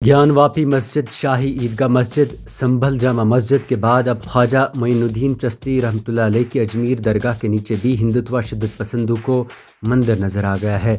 ज्ञानवापी मस्जिद, शाही ईदगाह मस्जिद, संभल जामा मस्जिद के बाद अब ख्वाजा मोइनुद्दीन चिश्ती रहमतुल्लाह अलैह की अजमेर दरगाह के नीचे भी हिंदुत्व शिद्दत पसंदों को मंदिर नज़र आ गया है।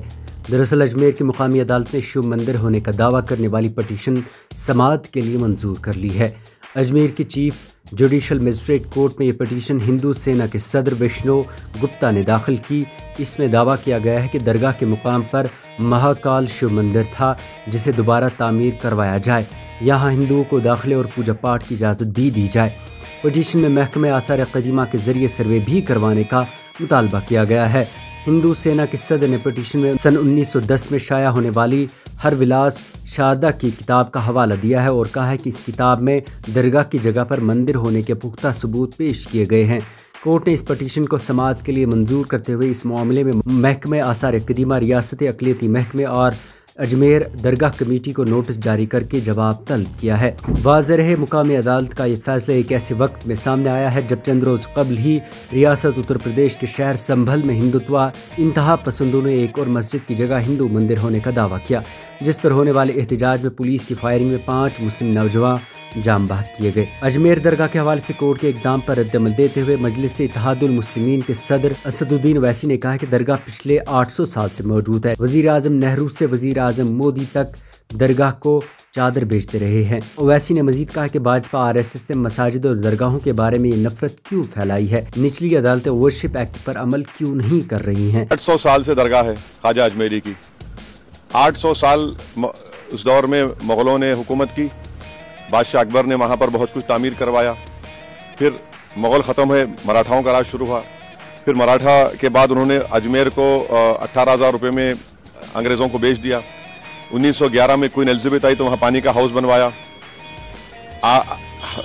दरअसल अजमेर की मुकामी अदालत ने शिव मंदिर होने का दावा करने वाली पटिशन समाअत के लिए मंजूर कर ली है। अजमेर की चीफ जुडिशल मजिस्ट्रेट कोर्ट में ये पटिशन हिंदू सेना के सदर विष्णु गुप्ता ने दाखिल की। इसमें दावा किया गया है कि दरगाह के मुकाम पर महाकाल शिव मंदिर था, जिसे दोबारा तामीर करवाया जाए। यहाँ हिंदुओं को दाखिले और पूजा पाठ की इजाज़त भी दी जाए। पटिशन में महकमे आसार कदीमा के जरिए सर्वे भी करवाने का मुतालबा किया गया है। हिंदू सेना के सदर ने पटिशन में सन 1910 में शाया होने वाली हर विलास शादा की किताब का हवाला दिया है और कहा है कि इस किताब में दरगाह की जगह पर मंदिर होने के पुख्ता सबूत पेश किए गए हैं। कोर्ट ने इस पटिशन को समाअत के लिए मंजूर करते हुए इस मामले में महकमे आसार कदीमा, रियासती अक़लियती महकमे और अजमेर दरगाह कमेटी को नोटिस जारी करके जवाब तलब किया है। वाज़ेह रहे, मुकामी अदालत का ये फैसला एक ऐसे वक्त में सामने आया है जब चंद रोज़ कबल ही रियासत उत्तर प्रदेश के शहर संभल में हिंदुत्व इंतहा पसंदों ने एक और मस्जिद की जगह हिंदू मंदिर होने का दावा किया, जिस पर होने वाले एहतजाज में पुलिस की फायरिंग में 5 मुस्लिम नौजवान जाम बहक किए गए। अजमेर दरगाह के हवाले से कोर्ट के इक़दाम पर रद्दअमल देते हुए मजलिस इत्तेहादुल मुस्लिमीन के सदर असदुद्दीन ओवैसी ने कहा कि दरगाह पिछले 800 साल से मौजूद है। वज़ीर आज़म नेहरू से वज़ीर आज़म मोदी तक दरगाह को चादर बेचते रहे हैं। ओवैसी ने मजीद कहा कि भाजपा RSS ने मसाजिद और दरगाहों के बारे में ये नफरत क्यों फैलाई है, निचली अदालतें वर्शिप एक्ट पर अमल क्यों नहीं कर रही हैं। 800 साल से दरगाह है ख्वाजा अजमेरी की। 800 साल उस दौर में मुग़लों ने हुकूमत की, बादशाह अकबर ने वहाँ पर बहुत कुछ तामीर करवाया। फिर मुग़ल ख़त्म हुए, मराठाओं का राज शुरू हुआ। फिर मराठा के बाद उन्होंने अजमेर को 18,000 रुपये में अंग्रेज़ों को बेच दिया। 1911 में क्वीन एलिज़ाबेथ आई तो वहाँ पानी का हाउस बनवाया।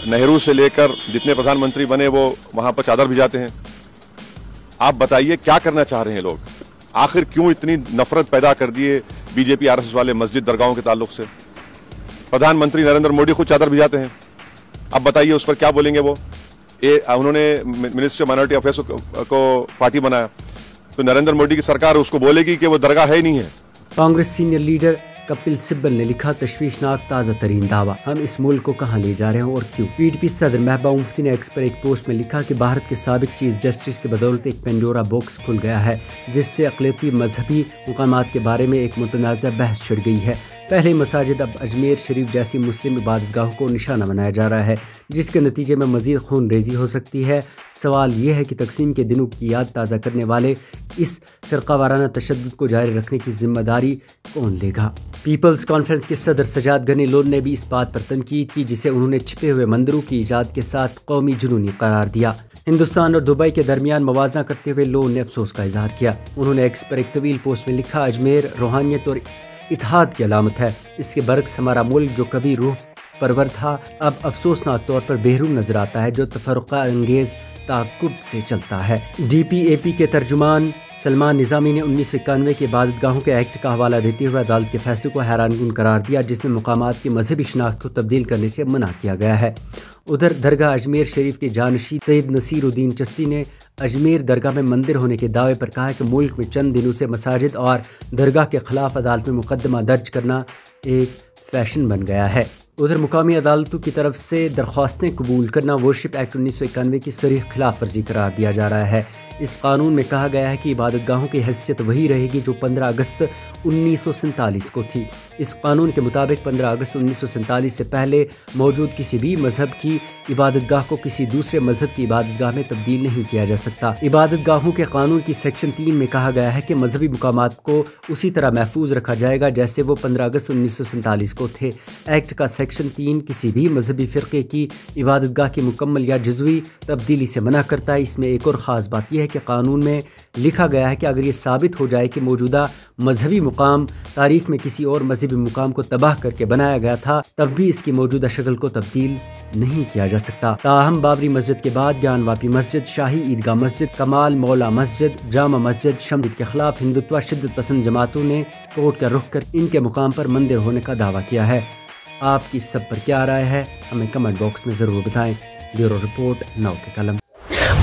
नेहरू से लेकर जितने प्रधानमंत्री बने वो वहाँ पर चादर भिजाते हैं। आप बताइए क्या करना चाह रहे हैं लोग? आखिर क्यों इतनी नफरत पैदा कर दिए बीजेपी RSS वाले मस्जिद दरगाहों के ताल्लुक से? प्रधानमंत्री नरेंद्र मोदी खुद चादर भिजाते हैं। अब बताइए उस पर क्या बोलेंगे वो? उन्होंने मिनिस्ट्री ऑफ माइनॉरिटी अफेयर्स को पार्टी बनाया, तो नरेंद्र मोदी की सरकार उसको बोलेगी कि वो दरगाह है ही नहीं है। कांग्रेस सीनियर लीडर कपिल सिब्बल ने लिखा, तशवीशनाक ताज़ा तरीन दावा, हम इस मुल्क को कहाँ ले जा रहे हैं और क्यों। PDP सदर महबूबा मुफ्ती ने एक्स पर एक पोस्ट में लिखा कि भारत के साबिक चीफ जस्टिस के बदौलत एक पेंडोरा बॉक्स खुल गया है, जिससे अक़लियती मजहबी मुकामात के बारे में एक मुतनाज़ा बहस छिड़ गई है। पहले मसाजिद अब अजमेर शरीफ जैसी मुस्लिम इबादतगाहों को निशाना बनाया जा रहा है, जिसके नतीजे में मज़ीद खून रेजी हो सकती है। सवाल यह है कि तकसीम के दिनों की याद ताज़ा करने वाले इस फ़िरक़ावाराना तशद्दुद को जारी रखने की जिम्मेदारी कौन लेगा। पीपल्स कॉन्फ्रेंस के सदर सजाद गनी लोन ने भी इस बात पर तनकीद की, जिसे उन्होंने छिपे हुए मंदिरों की ईजाद के साथ कौमी जुनूनी करार दिया। हिंदुस्तान और दुबई के दरमियान मवाजना करते हुए लोन ने अफसोस का इजहार किया। उन्होंने एक्स पर एक तवील पोस्ट में लिखा, अजमेर रूहानियत और इत्तेहाद की अलामत है। इसके बरक्स हमारा मुल्क जो कभी रूह परवर था, अब अफसोसनाक तौर पर बेहरूम नजर आता है, जो तफरुक़ा अंगेज ताक़ुब से चलता है। DPAP के तर्जुमान सलमान निज़ामी ने 1991 के इबादतगाहों के एक्ट का हवाला देते हुए अदालत के फैसले को हैरानकुन करार दिया, जिसमें मुकामात की मजहबी शनाख्त को तब्दील करने से मना किया गया है। उधर दरगाह अजमेर शरीफ के जानशीन सैयद नसीरुद्दीन चिश्ती ने अजमेर दरगाह में मंदिर होने के दावे पर कहा है कि मुल्क में चंद दिनों से मसाजिद और दरगाह के खिलाफ अदालत में मुकदमा दर्ज करना एक फैशन बन गया है। उधर मुकामी अदालतों की तरफ से दरख्वास्तें कबूल करना वर्शिप एक्ट 1991 की सरीह खिलाफ वर्जी करार दिया जा रहा है। इस कानून में कहा गया है कि इबादतगाहों की हैसियत वही रहेगी जो 15 अगस्त 1947 को थी। इस कानून के मुताबिक 15 अगस्त 1947 से पहले मौजूद किसी भी मजहब की इबादतगाह को किसी दूसरे मजहब की इबादतगाह में तब्दील नहीं किया जा सकता। इबादतगाहों के कानून की सेक्शन 3 में कहा गया है कि मजहबी मुकामात को उसी तरह महफूज रखा जाएगा जैसे वो 15 अगस्त 1947 को थे। एक्ट का सेक्शन 3 किसी भी मजहबी फ़िरक़े की इबादतगाह की मुकम्मल या जुज़वी तब्दीली से मना करता है। इसमें एक और ख़ास बात यह है कि कानून में लिखा गया है कि अगर ये साबित हो जाए कि मौजूदा मजहबी मुकाम तारीख में किसी और मजहबी मुकाम को तबाह करके बनाया गया था, तब भी इसकी मौजूदा शक्ल को तब्दील नहीं किया जा सकता। ताहम बाबरी मस्जिद के बाद ज्ञानवापी मस्जिद, शाही ईदगाह मस्जिद, कमाल मौला मस्जिद, जामा मस्जिद, शमद के खिलाफ हिंदुत्व शिद्दत पसंद जमातों ने कोर्ट का रुख कर इनके मुकाम पर मंदिर होने का दावा किया है। आपकी इस सब पर क्या राय है, हमें कमेंट बॉक्स में ज़रूर बताएं। ब्यूरो रिपोर्ट, नौ के कलम।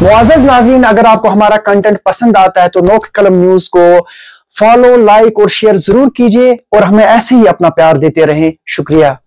मुअज़्ज़ज़ नाज़रीन, अगर आपको हमारा कंटेंट पसंद आता है तो नौ के कलम न्यूज़ को फॉलो, लाइक और शेयर जरूर कीजिए और हमें ऐसे ही अपना प्यार देते रहें। शुक्रिया।